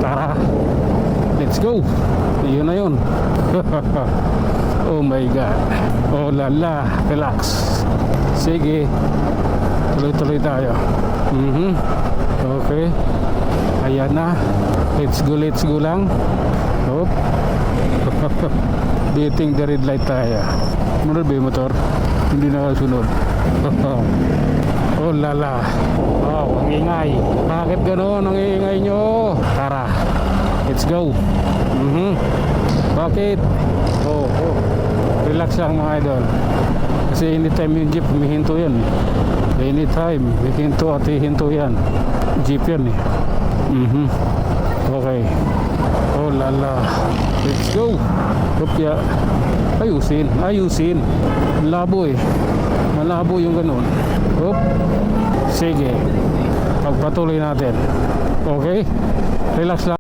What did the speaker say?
Tara, let's go. Yun na yun. Oh my god. Oh lala, relax. Sige, tuloy-tuloy tayo. Okay, ayan na. Let's go lang. Hop. Beating the red light tayo. Munod ba yung motor? Hindi na sunod. Oh lala. Wow, ang ingay. Bakit gano'n ang ingay nyo? Tara, let's go. Bakit? Oh, relax lang mga idol. Kasi anytime yung jeep humihinto yan. Anytime hihinto at hihinto yan. Jeep yan eh. Okay. Oh lala, let's go. Kopya. Ayusin. Malabo eh. Malabo yung ganun. Hop. Sige, pagpatuloy natin. Okay, relax lang.